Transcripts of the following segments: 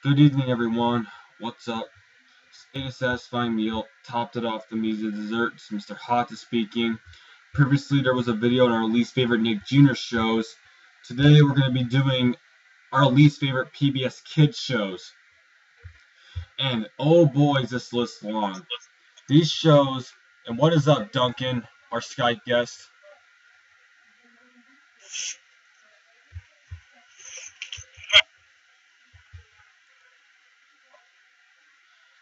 Good evening, everyone. What's up? Ate a satisfying meal, topped it off the music desserts. Mr. Hot is speaking. Previously, there was a video on our least favorite Nick Jr. shows. Today, we're going to be doing our least favorite PBS Kids shows. And oh boy, is this list long. These shows, and what is up, Duncan, our Skype guest?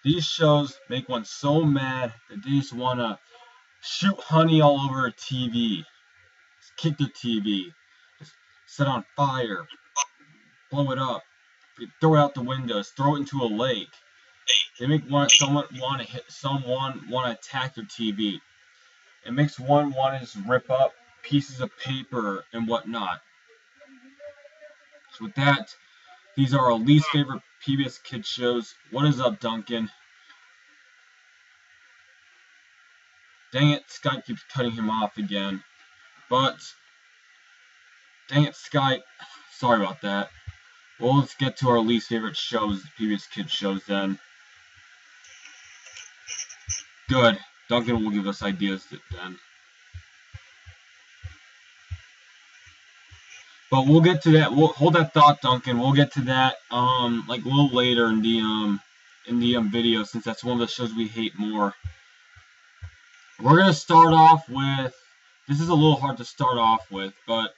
These shows make one so mad that they just want to shoot honey all over a TV. Just kick the TV. Just set on fire. Blow it up. Throw it out the windows. Throw it into a lake. They make someone want to attack their TV. It makes one want to just rip up pieces of paper and whatnot. So with that, these are our least favorite PBS Kids shows. What is up, Duncan? Dang it, Skype keeps cutting him off again. But, dang it, Skype. Sorry about that. Well, let's get to our least favorite shows, PBS Kids shows then. Good. Duncan will give us ideas then. But we'll get to that. We'll hold that thought, Duncan. We'll get to that like a little later in the video, since that's one of the shows we hate more. We're gonna start off with, this is a little hard to start off with, but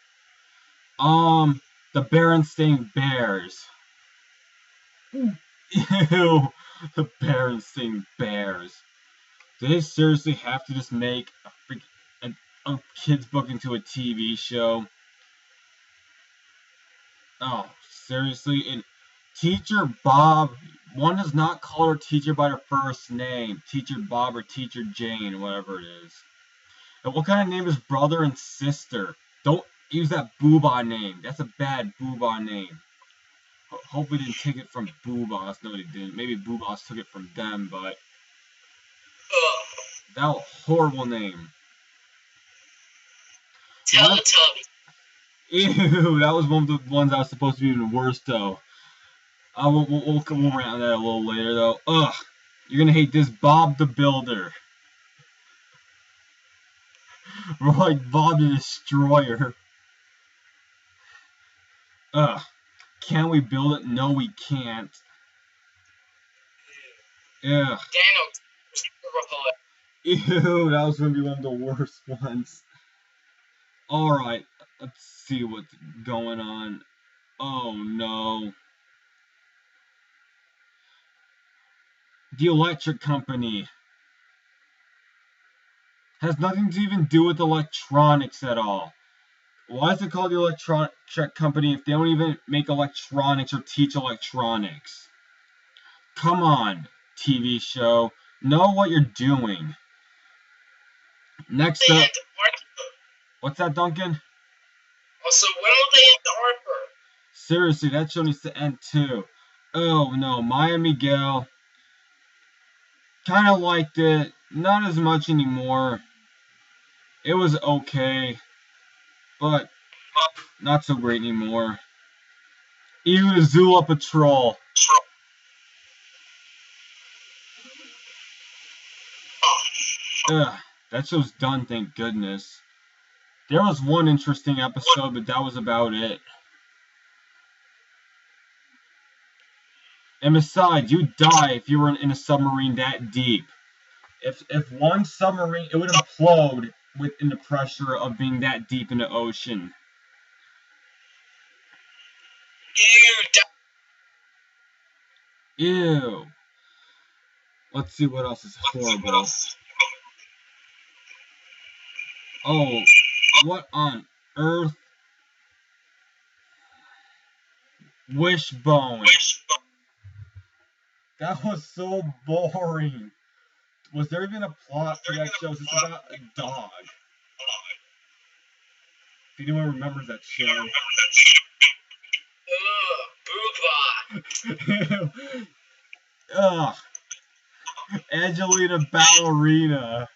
the Berenstain Bears. Ew, the Berenstain Bears. Do they seriously have to just make a kid's book into a TV show? Oh, seriously? And Teacher Bob, one does not call her teacher by her first name. Teacher Bob or Teacher Jane, or whatever it is. And what kind of name is brother and sister? Don't use that Boobah name. That's a bad Boobah name. Hopefully they didn't take it from Boobahs. No, they didn't. Maybe Boobahs took it from them, but that was a horrible name. Teletubbies. Ew, that was one of the ones that was supposed to be even worse, though. We'll rant on that a little later, though. Ugh, you're gonna hate this Bob the Builder. We're like Bob the Destroyer. Ugh, can we build it? No, we can't. Ugh. Ew, that was gonna be one of the worst ones. Alright, let's see what's going on. Oh no. The electric company has nothing to even do with electronics at all. Why is it called the electronic company if they don't even make electronics or teach electronics? Come on, TV show. Know what you're doing. Next up. What's that, Duncan? Also, when will they end the Harper? Seriously, that show needs to end too. Oh no, Maya Miguel. Kinda liked it. Not as much anymore. It was okay, but not so great anymore. Even the Zula Patrol. Ugh, that show's done, thank goodness. There was one interesting episode, but that was about it. And besides, you'd die if you were in a submarine that deep. If one submarine, it would implode within the pressure of being that deep in the ocean. Ew. Let's see what else is horrible. Oh, what on earth? Wishbone. That was so boring. Was there even a plot to that show? It's just about a dog. If anyone remembers that show. Boobah. Ugh. Angelina Ballerina.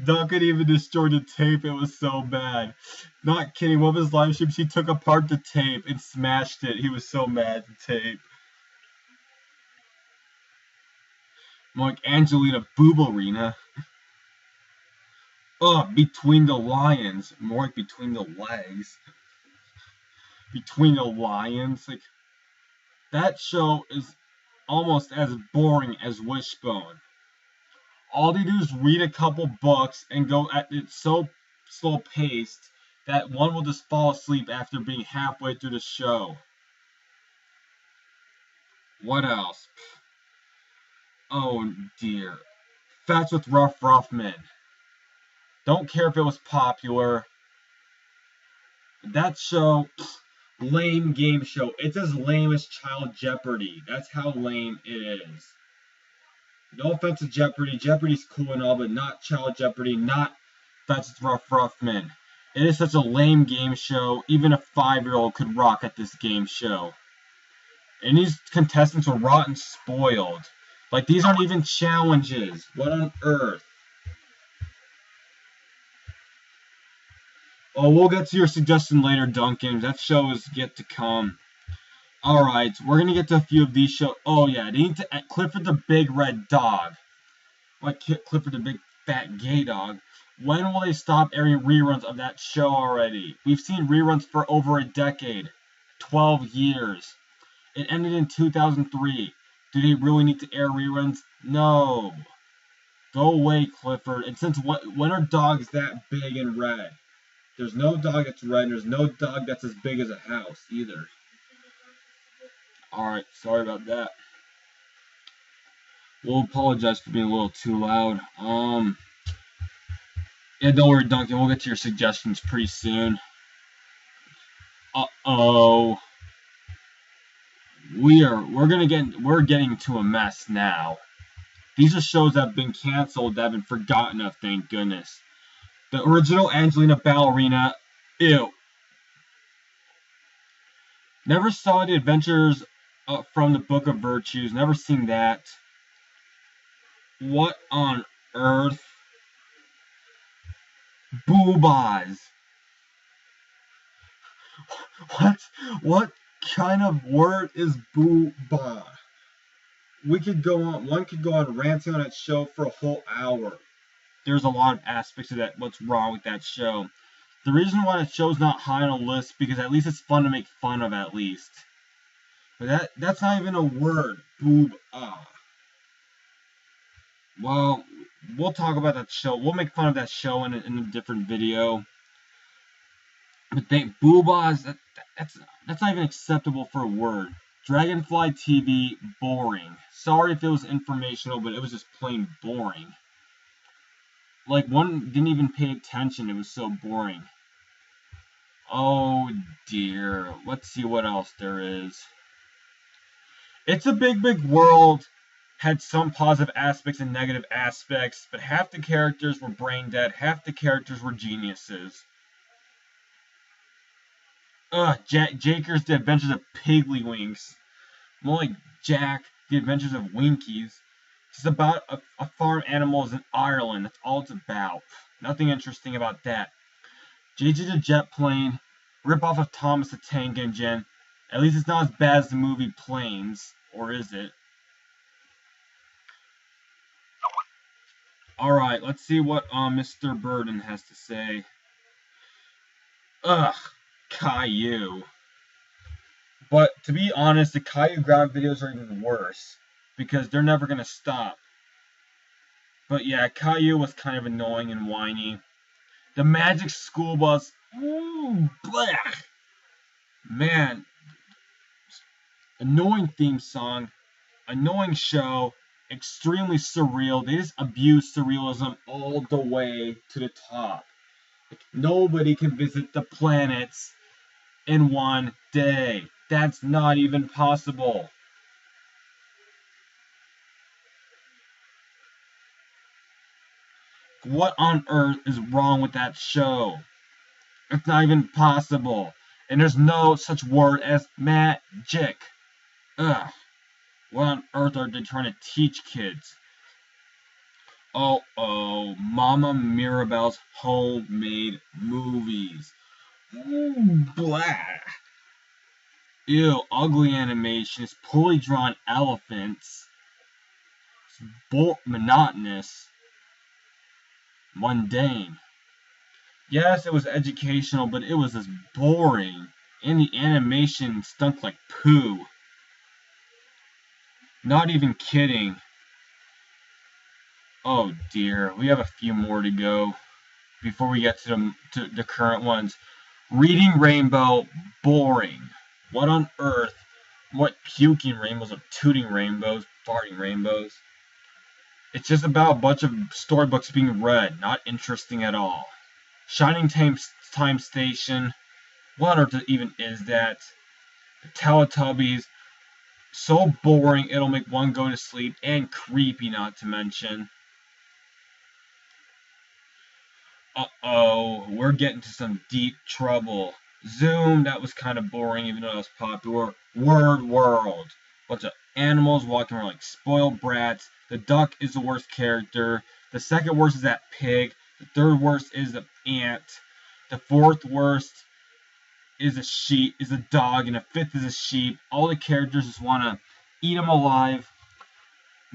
Duncan even destroyed the tape. It was so bad. Not kidding. One of his live streams, he took apart the tape and smashed it. He was so mad at the tape. More like Angelina Boobalina. Between the lions. More like between the legs. Between the lions. Like, that show is almost as boring as Wishbone. All they do is read a couple books and go at it so slow paced that one will just fall asleep after being halfway through the show. What else? Oh dear. Fats with Rough Men. Don't care if it was popular. That show, lame game show. It's as lame as Child Jeopardy. That's how lame it is. No offense to Jeopardy. Jeopardy's cool and all, but not Child Jeopardy, not Fats with Rough Men. It is such a lame game show. Even a 5-year-old could rock at this game show. And these contestants were rotten spoiled. Like, these aren't even challenges. What on earth? Oh, we'll get to your suggestion later, Duncan. That show is yet to come. Alright, we're going to get to a few of these shows. Oh, yeah, they need to... Clifford the Big Red Dog. Like Clifford the Big Fat Gay Dog. When will they stop airing reruns of that show already? We've seen reruns for over a decade. 12 years. It ended in 2003. Do they really need to air reruns? No. Go away, Clifford. And since when are dogs that big and red? There's no dog that's red, and there's no dog that's as big as a house, either. Alright, sorry about that. We'll apologize for being a little too loud. Yeah, don't worry, Duncan. We'll get to your suggestions pretty soon. Uh-oh. We're getting to a mess now. These are shows that have been canceled, that have been forgotten of, thank goodness. The original Angelina Ballerina, ew. Never saw The Adventures from the Book of Virtues, never seen that. What on earth? Boobas. What kind of word is booba? One could go on ranting on that show for a whole hour. There's a lot of aspects of that, what's wrong with that show. The reason why that show's not high on a list, because at least it's fun to make fun of, at least. But that's not even a word. Boob-ah. Well, we'll talk about that show. We'll make fun of that show in a different video. But boobas, that's not even acceptable for a word. Dragonfly TV, boring. Sorry if it was informational, but it was just plain boring. Like, one didn't even pay attention. It was so boring. Oh, dear. Let's see what else there is. It's a Big, Big World had some positive aspects and negative aspects, but half the characters were brain dead, half the characters were geniuses. Jakers, The Adventures of Piggly-Winks. More like Jack, The Adventures of Winkies. It's about a farm animals in Ireland. That's all it's about. Nothing interesting about that. JJ the Jet Plane, rip-off of Thomas the Tank Engine. At least it's not as bad as the movie Planes. Or is it? Alright, let's see what Mr. Burden has to say. Caillou. But to be honest, the Caillou ground videos are even worse. Because they're never going to stop. But yeah, Caillou was kind of annoying and whiny. The Magic School Bus. Ooh, blech. Man. Annoying theme song. Annoying show. Extremely surreal. They just abuse surrealism all the way to the top. Like, nobody can visit the planets in one day. That's not even possible. What on earth is wrong with that show? It's not even possible. And there's no such word as magic. Ugh. What on earth are they trying to teach kids? Oh, Mama Mirabelle's homemade movies. Ooh, blah. Ew, ugly animations, poorly drawn elephants. Monotonous. Mundane. Yes, it was educational, but it was just boring. And the animation stunk like poo. Not even kidding. Oh dear, we have a few more to go before we get to the current ones. Reading Rainbow, boring. What on earth? What puking rainbows or tooting rainbows, farting rainbows? It's just about a bunch of storybooks being read, not interesting at all. Shining Time Station, what on earth even is that? The Teletubbies, so boring it'll make one go to sleep, and creepy not to mention. Uh-oh, we're getting to some deep trouble. Zoom, that was kind of boring even though it was popular. Word World, bunch of animals walking around like spoiled brats. The duck is the worst character. The second worst is that pig. The third worst is the ant. The fourth worst is a dog, and the fifth is a sheep. All the characters just want to eat them alive.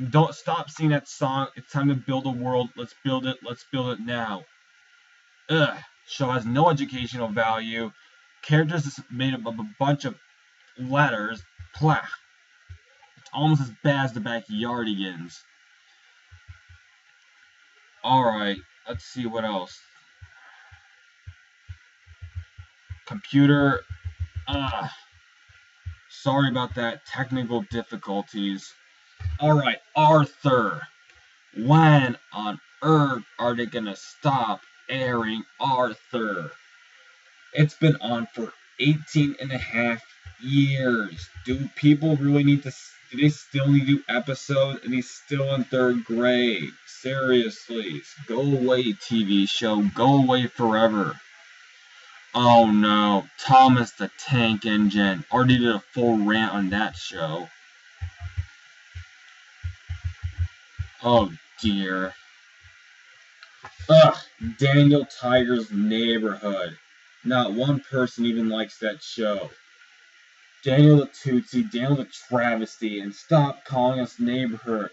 Don't stop singing that song. It's time to build a world. Let's build it. Let's build it now. Ugh. Show has no educational value. Characters is made up of a bunch of letters. Plah. It's almost as bad as the Backyardigans. Alright, let's see what else. Computer. Ugh. Sorry about that. Technical difficulties. Alright, Arthur. When on earth are they gonna stop airing Arthur? It's been on for 18 and a half years. Do people really need to? Do they still need to do episodes? And he's still in third grade. Seriously, go away, TV show. Go away forever. Oh no, Thomas the Tank Engine. Already did a full rant on that show. Oh dear. Ugh, Daniel Tiger's Neighborhood. Not one person even likes that show. Daniel the Tootsie, Daniel the Travesty, and stop calling us neighbor.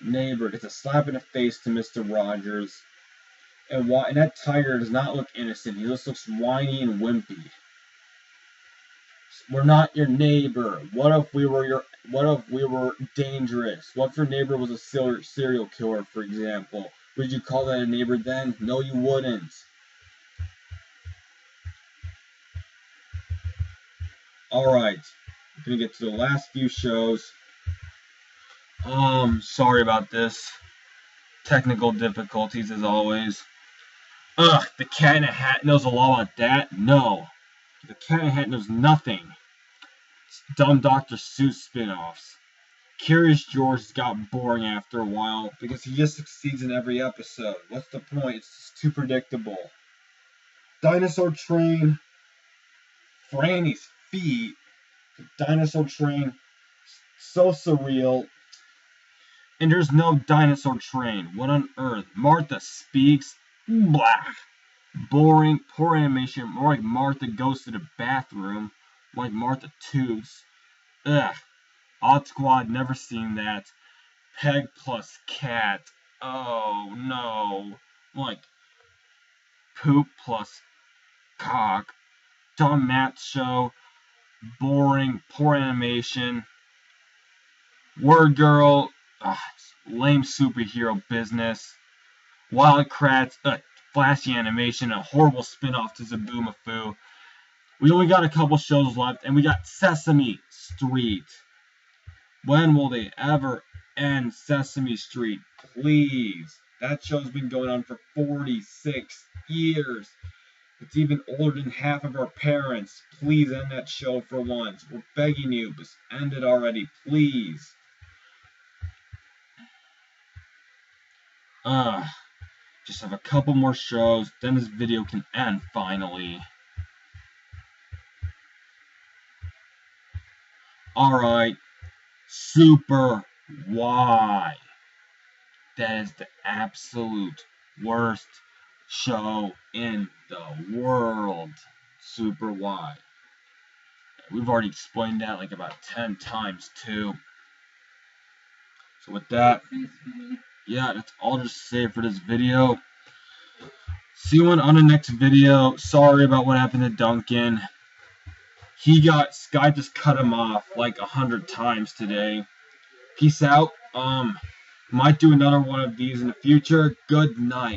It's a slap in the face to Mr. Rogers. And that tiger does not look innocent. He just looks whiny and wimpy. We're not your neighbor. What if we were dangerous? What if your neighbor was a serial killer, for example? Would you call that a neighbor then? No, you wouldn't. Alright. We're gonna get to the last few shows. Sorry about this. Technical difficulties as always. Ugh, the Cat in the Hat knows a lot about that? No. The Cat in the Hat knows nothing. It's dumb Dr. Seuss spin-offs. Curious George got boring after a while because he just succeeds in every episode. What's the point? It's just too predictable. Dinosaur Train. Franny's feet. The Dinosaur Train. So surreal. And there's no dinosaur train. What on earth? Martha Speaks? Blah. Boring, poor animation, more like Martha goes to the bathroom, more like Martha toots. Ugh. Odd Squad, never seen that. Peg plus cat. Oh no. Like poop plus cock. Dumb Matt show. Boring, poor animation. Word Girl. Ugh, lame superhero business. Wildcrats. Flashy animation. A horrible spin-off to Zaboomafoo. We only got a couple shows left, and we got Sesame Street. When will they ever end Sesame Street? Please. That show's been going on for 46 years. It's even older than half of our parents. Please end that show for once. We're begging you, just end it already, please. Just have a couple more shows, then this video can end finally. Alright. Super Y. that is the absolute worst show in the world. Super why. We've already explained that like about 10 times too. So with that, yeah, that's all just to say for this video. See you on the next video. Sorry about what happened to Duncan. Sky just cut him off like 100 times today. Peace out. Might do another one of these in the future. Good night.